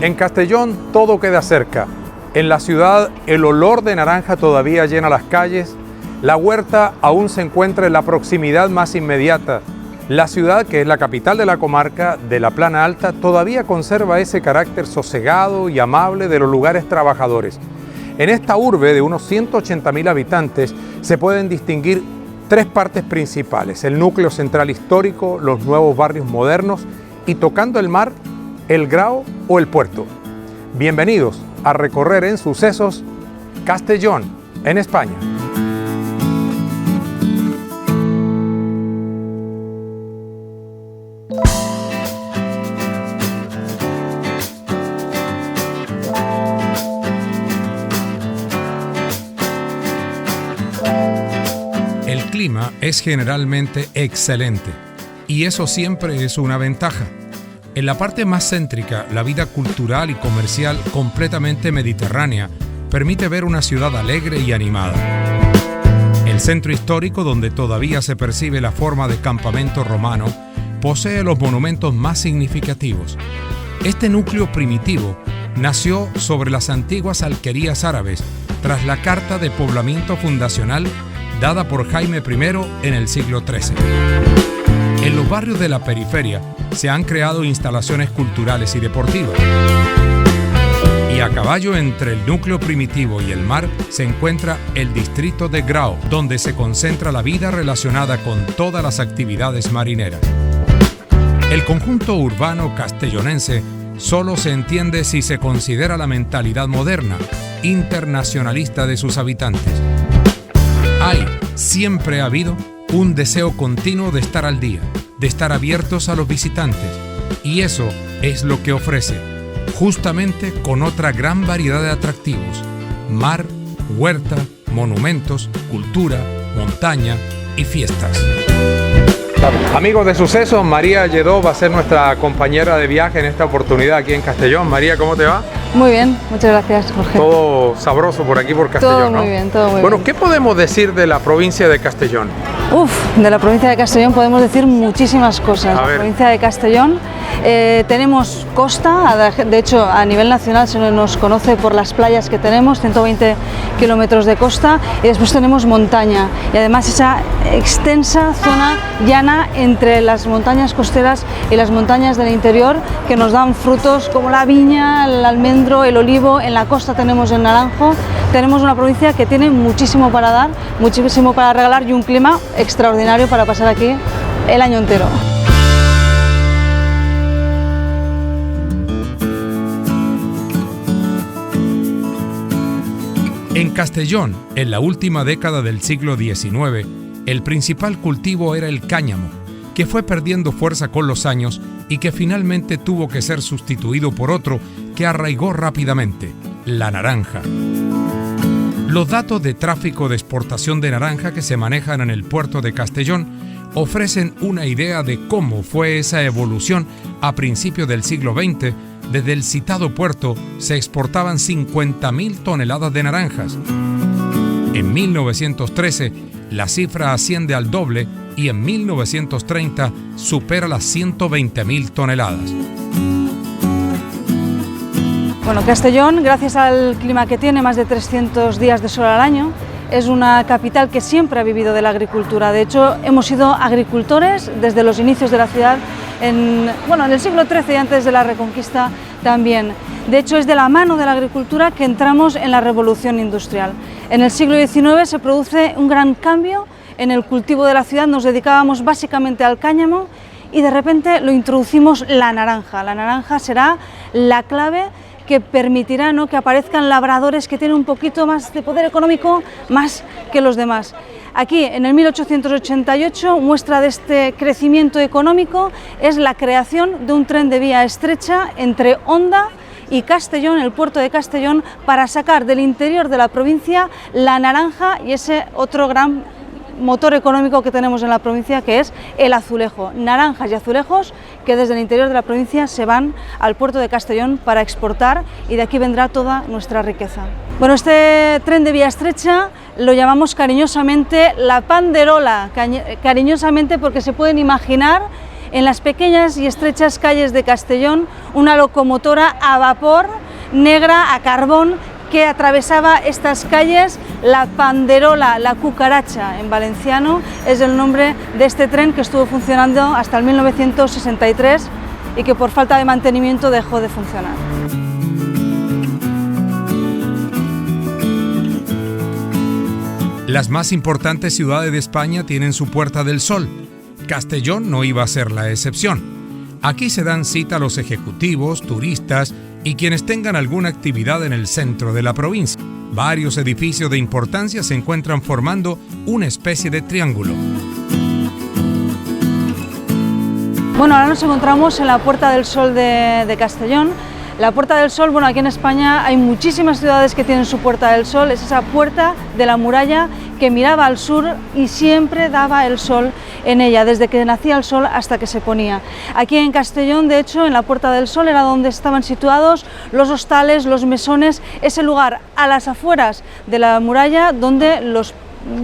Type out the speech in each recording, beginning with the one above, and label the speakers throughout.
Speaker 1: En Castellón todo queda cerca. En la ciudad el olor de naranja todavía llena las calles. La huerta aún se encuentra en la proximidad más inmediata. La ciudad, que es la capital de la comarca de la Plana Alta, todavía conserva ese carácter sosegado y amable de los lugares trabajadores. En esta urbe de unos 180.000 habitantes se pueden distinguir tres partes principales: el núcleo central histórico, los nuevos barrios modernos y, tocando el mar, el Grao o el puerto. Bienvenidos a recorrer en Sucesos Castellón, en España.
Speaker 2: El clima es generalmente excelente y eso siempre es una ventaja. En la parte más céntrica, la vida cultural y comercial completamente mediterránea permite ver una ciudad alegre y animada. El centro histórico, donde todavía se percibe la forma de campamento romano, posee los monumentos más significativos. Este núcleo primitivo nació sobre las antiguas alquerías árabes tras la carta de poblamiento fundacional dada por Jaime I en el siglo XIII. En los barrios de la periferia se han creado instalaciones culturales y deportivas. Y a caballo entre el núcleo primitivo y el mar se encuentra el distrito de Grao, donde se concentra la vida relacionada con todas las actividades marineras. El conjunto urbano castellonense solo se entiende si se considera la mentalidad moderna, internacionalista de sus habitantes. Siempre ha habido un deseo continuo de estar al día, de estar abiertos a los visitantes, y eso es lo que ofrece, justamente con otra gran variedad de atractivos: mar, huerta, monumentos, cultura, montaña y fiestas.
Speaker 1: Amigos de Sucesos, María Lledó va a ser nuestra compañera de viaje en esta oportunidad aquí en Castellón. María, ¿cómo te va?
Speaker 3: Muy bien, muchas gracias, Jorge.
Speaker 1: Todo sabroso por aquí, por Castellón,
Speaker 3: todo
Speaker 1: ¿no?
Speaker 3: Muy bien, todo muy bien.
Speaker 1: Bueno, ¿qué podemos decir de la provincia de Castellón?
Speaker 3: De la provincia de Castellón podemos decir muchísimas cosas. La provincia de Castellón, tenemos costa, de hecho a nivel nacional se nos conoce por las playas que tenemos, 120 kilómetros de costa, y después tenemos montaña, y además esa extensa zona llana entre las montañas costeras y las montañas del interior, que nos dan frutos como la viña, el almendro, el olivo. En la costa tenemos el naranjo. Tenemos una provincia que tiene muchísimo para dar, muchísimo para regalar, y un clima extraordinario para pasar aquí el año entero.
Speaker 2: En Castellón, en la última década del siglo XIX, el principal cultivo era el cáñamo, que fue perdiendo fuerza con los años y que finalmente tuvo que ser sustituido por otro que arraigó rápidamente: la naranja. Los datos de tráfico de exportación de naranja que se manejan en el puerto de Castellón ofrecen una idea de cómo fue esa evolución a principios del siglo XX. Desde el citado puerto se exportaban 50.000 toneladas de naranjas. En 1913 la cifra asciende al doble y en 1930 supera las 120.000 toneladas.
Speaker 3: Bueno, Castellón, gracias al clima que tiene, más de 300 días de sol al año, es una capital que siempre ha vivido de la agricultura. De hecho, hemos sido agricultores desde los inicios de la ciudad, en el siglo XIII y antes de la Reconquista también. De hecho, es de la mano de la agricultura que entramos en la revolución industrial. En el siglo XIX se produce un gran cambio en el cultivo de la ciudad. Nos dedicábamos básicamente al cáñamo y de repente lo introducimos la naranja. La naranja será la clave que permitirá, ¿no?, que aparezcan labradores que tienen un poquito más de poder económico, más que los demás. Aquí, en el 1888, muestra de este crecimiento económico es la creación de un tren de vía estrecha entre Honda y Castellón, el puerto de Castellón, para sacar del interior de la provincia la naranja y ese otro gran motor económico que tenemos en la provincia, que es el azulejo. Naranjas y azulejos que desde el interior de la provincia se van al puerto de Castellón para exportar, y de aquí vendrá toda nuestra riqueza. Bueno, este tren de vía estrecha lo llamamos cariñosamente la panderola, cariñosamente porque se pueden imaginar en las pequeñas y estrechas calles de Castellón una locomotora a vapor negra a carbón que atravesaba estas calles. La panderola, la cucaracha en valenciano, es el nombre de este tren que estuvo funcionando hasta el 1963 y que por falta de mantenimiento dejó de funcionar.
Speaker 2: Las más importantes ciudades de España tienen su Puerta del Sol. Castellón no iba a ser la excepción. Aquí se dan cita los ejecutivos, turistas y quienes tengan alguna actividad en el centro de la provincia. Varios edificios de importancia se encuentran formando una especie de triángulo.
Speaker 3: Bueno, ahora nos encontramos en la Puerta del Sol de Castellón. La Puerta del Sol, bueno, aquí en España hay muchísimas ciudades que tienen su Puerta del Sol. Es esa puerta de la muralla que miraba al sur y siempre daba el sol en ella, desde que nacía el sol hasta que se ponía. Aquí en Castellón, de hecho, en la Puerta del Sol era donde estaban situados los hostales, los mesones, ese lugar a las afueras de la muralla donde los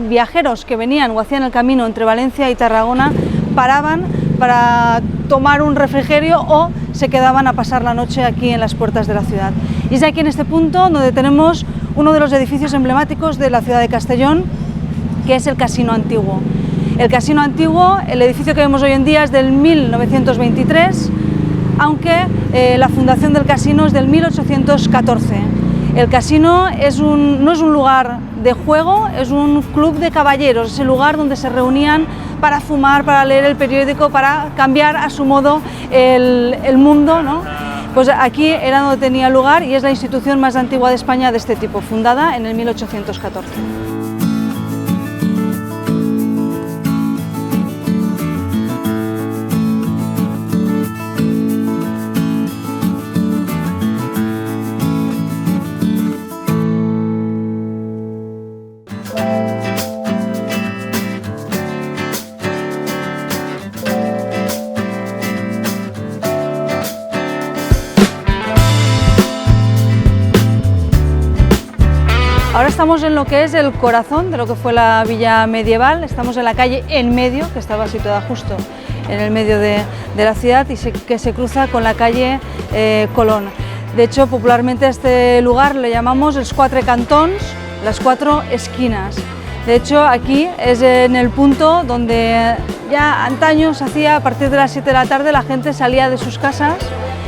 Speaker 3: viajeros que venían o hacían el camino entre Valencia y Tarragona paraban para tomar un refrigerio o se quedaban a pasar la noche aquí en las puertas de la ciudad. Y es aquí en este punto donde tenemos uno de los edificios emblemáticos de la ciudad de Castellón, que es el Casino Antiguo. El Casino Antiguo, el edificio que vemos hoy en día es del 1923, aunque la fundación del casino es del 1814. El casino no es un lugar de juego, es un club de caballeros, es el lugar donde se reunían para fumar, para leer el periódico, para cambiar a su modo el mundo, ¿no? Pues aquí era donde tenía lugar y es la institución más antigua de España de este tipo, fundada en el 1814. Ahora estamos en lo que es el corazón de lo que fue la villa medieval. Estamos en la calle En Medio, que estaba situada justo en el medio de la ciudad y que se cruza con la calle Colón. De hecho, popularmente a este lugar le llamamos els quatre cantons, las cuatro esquinas. De hecho, aquí es en el punto donde ya antaño se hacía, a partir de las 7 de la tarde, la gente salía de sus casas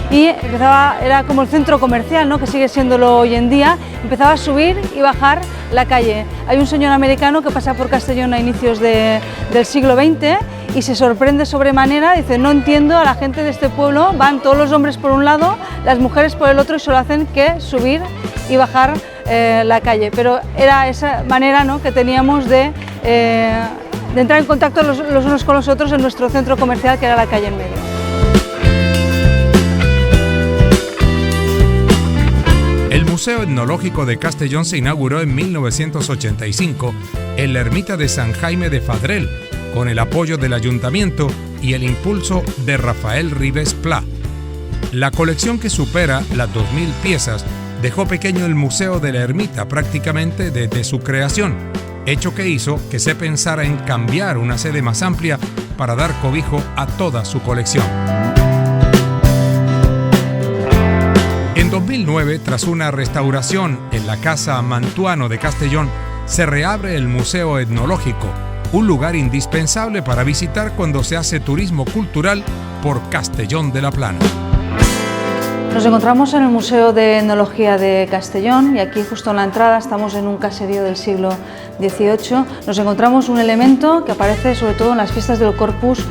Speaker 3: y era como el centro comercial, ¿no?, que sigue siéndolo hoy en día, empezaba a subir y bajar la calle. Hay un señor americano que pasa por Castellón a inicios del siglo XX y se sorprende sobremanera, dice: no entiendo a la gente de este pueblo, van todos los hombres por un lado, las mujeres por el otro y solo hacen que subir y bajar la calle. Pero era esa manera, ¿no?, que teníamos de entrar en contacto los unos con los otros en nuestro centro comercial, que era la calle En Medio.
Speaker 2: El Museo Etnológico de Castellón se inauguró en 1985 en la ermita de San Jaime de Fadrel, con el apoyo del Ayuntamiento y el impulso de Rafael Ribes Pla. La colección, que supera las 2.000 piezas, dejó pequeño el Museo de la Ermita prácticamente desde su creación, hecho que hizo que se pensara en cambiar una sede más amplia para dar cobijo a toda su colección. En 2009, tras una restauración en la Casa Mantuano de Castellón, se reabre el Museo Etnológico, un lugar indispensable para visitar cuando se hace turismo cultural por Castellón de la Plana.
Speaker 3: Nos encontramos en el Museo de Etnología de Castellón y aquí justo en la entrada estamos en un caserío del siglo XVIII. Nos encontramos un elemento que aparece sobre todo en las fiestas del Corpus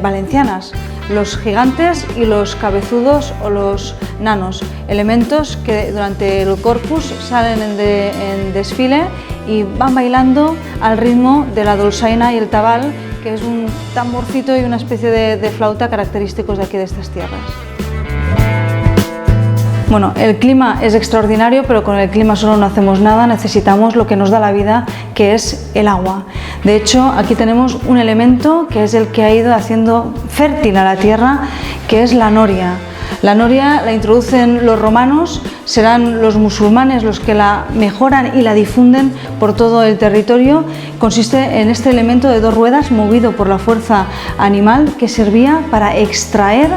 Speaker 3: valencianas, los gigantes y los cabezudos o los nanos, elementos que durante el Corpus salen en desfile y van bailando al ritmo de la dolçaina y el tabal, que es un tamborcito y una especie de flauta característicos de aquí, de estas tierras. Bueno, el clima es extraordinario, pero con el clima solo no hacemos nada, necesitamos lo que nos da la vida, que es el agua. De hecho, aquí tenemos un elemento que es el que ha ido haciendo fértil a la tierra, que es la noria. La noria la introducen los romanos, serán los musulmanes los que la mejoran y la difunden por todo el territorio. Consiste en este elemento de 2 ruedas movido por la fuerza animal que servía para extraer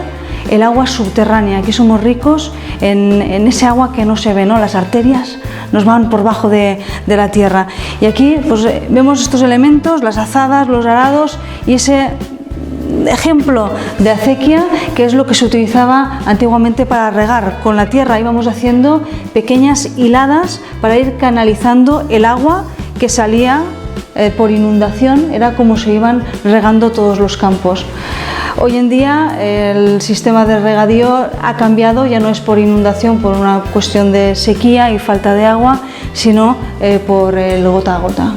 Speaker 3: el agua subterránea. Aquí somos ricos en ese agua que no se ve, ¿no? Las arterias nos van por bajo de la tierra. Y aquí pues, vemos estos elementos, las azadas, los arados y ese ejemplo de acequia, que es lo que se utilizaba antiguamente para regar. Con la tierra íbamos haciendo pequeñas hiladas para ir canalizando el agua que salía por inundación, era como se iban regando todos los campos. Hoy en día el sistema de regadío ha cambiado, ya no es por inundación, por una cuestión de sequía y falta de agua, sino por el gota a gota.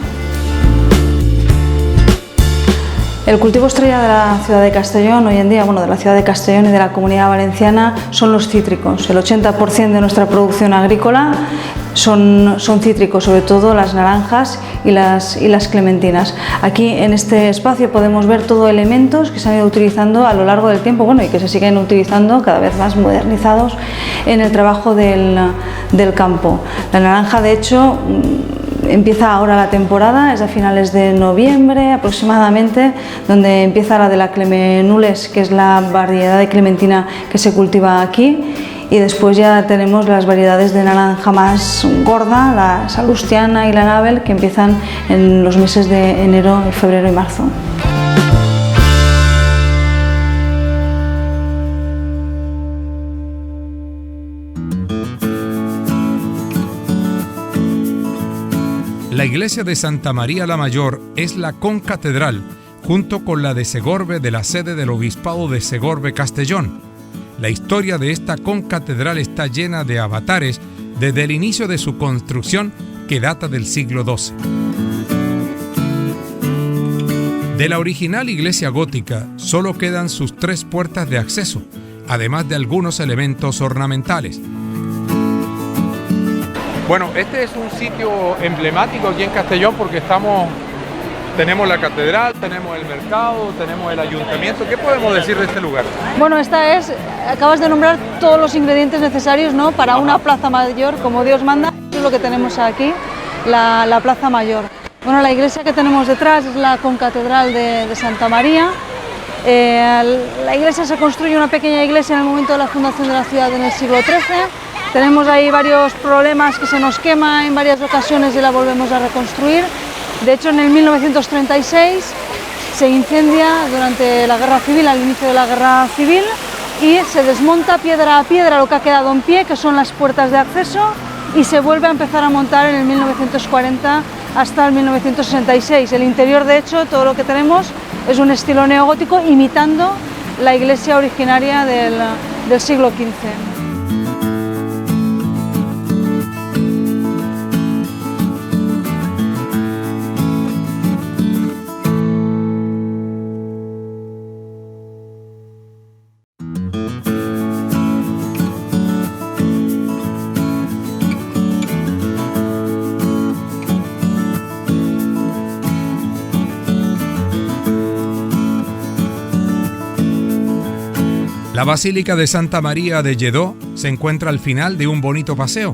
Speaker 3: El cultivo estrella de la ciudad de Castellón hoy en día, bueno, de la ciudad de Castellón y de la Comunidad Valenciana, son los cítricos. El 80% de nuestra producción agrícola son cítricos, sobre todo las naranjas y las clementinas. Aquí en este espacio podemos ver todos elementos que se han ido utilizando a lo largo del tiempo, bueno, y que se siguen utilizando cada vez más modernizados en el trabajo del campo. La naranja, de hecho, empieza ahora la temporada, es a finales de noviembre aproximadamente, donde empieza la de la Clemenules, que es la variedad de clementina que se cultiva aquí, y después ya tenemos las variedades de naranja más gorda, la Salustiana y la Nabel, que empiezan en los meses de enero, febrero y marzo.
Speaker 2: La iglesia de Santa María la Mayor es la concatedral, junto con la de Segorbe, de la sede del Obispado de Segorbe-Castellón. La historia de esta concatedral está llena de avatares desde el inicio de su construcción, que data del siglo XII. De la original iglesia gótica solo quedan sus 3 puertas de acceso, además de algunos elementos ornamentales.
Speaker 1: Bueno, este es un sitio emblemático aquí en Castellón porque tenemos la catedral, tenemos el mercado, tenemos el ayuntamiento. ¿Qué podemos decir de este lugar?
Speaker 3: Bueno, acabas de nombrar todos los ingredientes necesarios, ¿no?, para una plaza mayor, como Dios manda. Eso es lo que tenemos aquí, la plaza mayor. Bueno, la iglesia que tenemos detrás es la concatedral de Santa María. La iglesia se construye, una pequeña iglesia, en el momento de la fundación de la ciudad en el siglo XIII. Tenemos ahí varios problemas, que se nos quema en varias ocasiones y la volvemos a reconstruir. De hecho, en el 1936 se incendia durante la Guerra Civil, al inicio de la Guerra Civil, y se desmonta piedra a piedra lo que ha quedado en pie, que son las puertas de acceso, y se vuelve a empezar a montar en el 1940 hasta el 1966. El interior, de hecho, todo lo que tenemos es un estilo neogótico imitando la iglesia originaria del siglo XV.
Speaker 2: La Basílica de Santa María de Lledó se encuentra al final de un bonito paseo.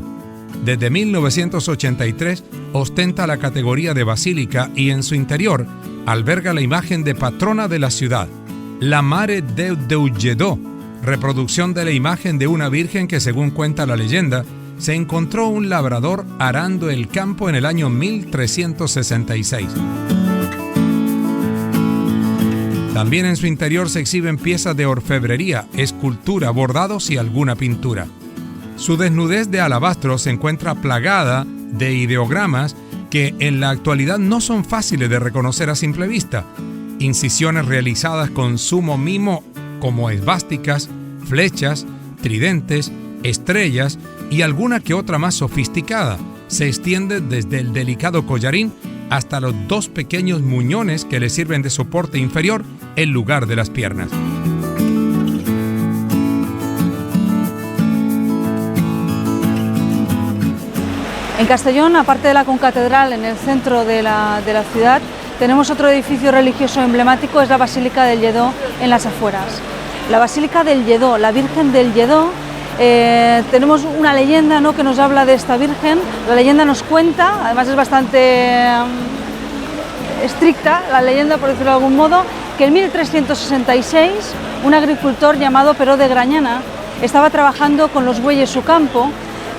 Speaker 2: Desde 1983 ostenta la categoría de basílica y en su interior alberga la imagen de patrona de la ciudad, la Mare Déu de Lledó, reproducción de la imagen de una virgen que, según cuenta la leyenda, se encontró un labrador arando el campo en el año 1366. También en su interior se exhiben piezas de orfebrería, escultura, bordados y alguna pintura. Su desnudez de alabastro se encuentra plagada de ideogramas que en la actualidad no son fáciles de reconocer a simple vista. Incisiones realizadas con sumo mimo, como esvásticas, flechas, tridentes, estrellas y alguna que otra más sofisticada, se extiende desde el delicado collarín hasta los 2 pequeños muñones que le sirven de soporte inferior en lugar de las piernas.
Speaker 3: En Castellón, aparte de la concatedral en el centro de la ciudad, tenemos otro edificio religioso emblemático, es la Basílica de Lledó en las afueras. la Basílica del Lledó, la Virgen del Lledó. Tenemos una leyenda, ¿no?, que nos habla de esta Virgen. La leyenda nos cuenta, además es bastante estricta la leyenda, por decirlo de algún modo, que en 1366 un agricultor llamado Peró de Grañana estaba trabajando con los bueyes su campo,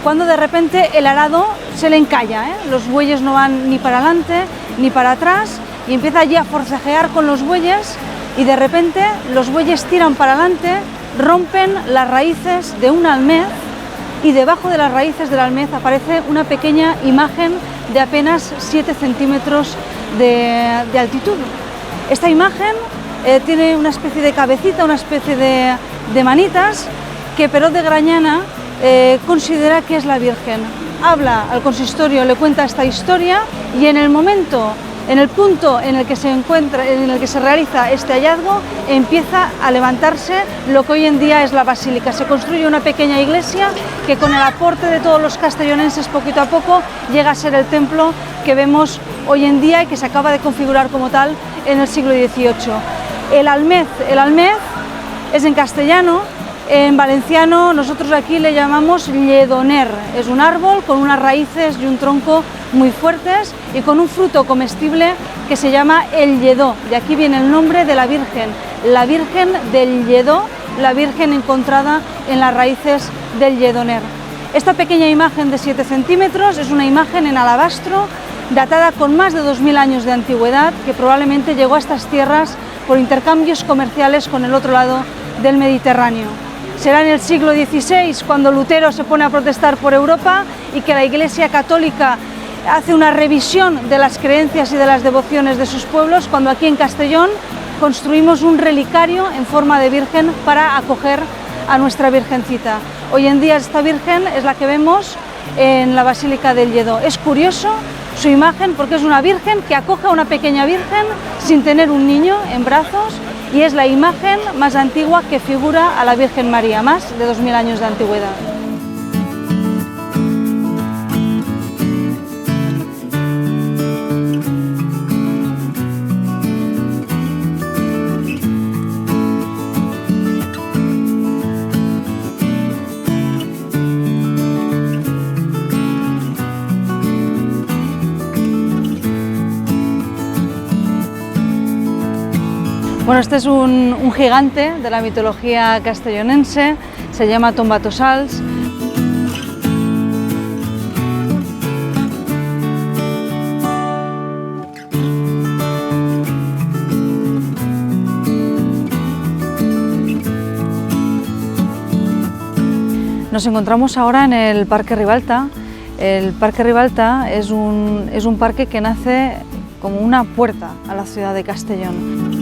Speaker 3: cuando de repente el arado se le encalla, los bueyes no van ni para adelante ni para atrás, y empieza allí a forcejear con los bueyes, y de repente los bueyes tiran para adelante, rompen las raíces de un almez, y debajo de las raíces del almez aparece una pequeña imagen de apenas 7 centímetros de altitud. Esta imagen tiene una especie de cabecita, una especie de manitas, que Peró de Grañana considera que es la Virgen. Habla al consistorio, le cuenta esta historia, y en el punto en el que se encuentra, en el que se realiza este hallazgo, empieza a levantarse lo que hoy en día es la basílica. Se construye una pequeña iglesia que, con el aporte de todos los castellonenses, poquito a poco llega a ser el templo que vemos hoy en día y que se acaba de configurar como tal en el siglo XVIII. El almez es en castellano. En valenciano nosotros aquí le llamamos lledoner. Es un árbol con unas raíces y un tronco muy fuertes y con un fruto comestible que se llama el lledó. De aquí viene el nombre de la Virgen del Lledó, la Virgen encontrada en las raíces del lledoner. Esta pequeña imagen de 7 centímetros es una imagen en alabastro datada con más de 2000 años de antigüedad, que probablemente llegó a estas tierras por intercambios comerciales con el otro lado del Mediterráneo. Será en el siglo XVI cuando Lutero se pone a protestar por Europa y que la Iglesia Católica hace una revisión de las creencias y de las devociones de sus pueblos, cuando aquí en Castellón construimos un relicario en forma de Virgen para acoger a nuestra Virgencita. Hoy en día esta Virgen es la que vemos en la Basílica del Lledó. Es curioso su imagen porque es una Virgen que acoge a una pequeña Virgen sin tener un niño en brazos, y es la imagen más antigua que figura a la Virgen María, más de 2000 años de antigüedad. Bueno, este es un gigante de la mitología castellonense, se llama Tombatossals. Nos encontramos ahora en el Parque Ribalta. El Parque Ribalta es un parque que nace como una puerta a la ciudad de Castellón.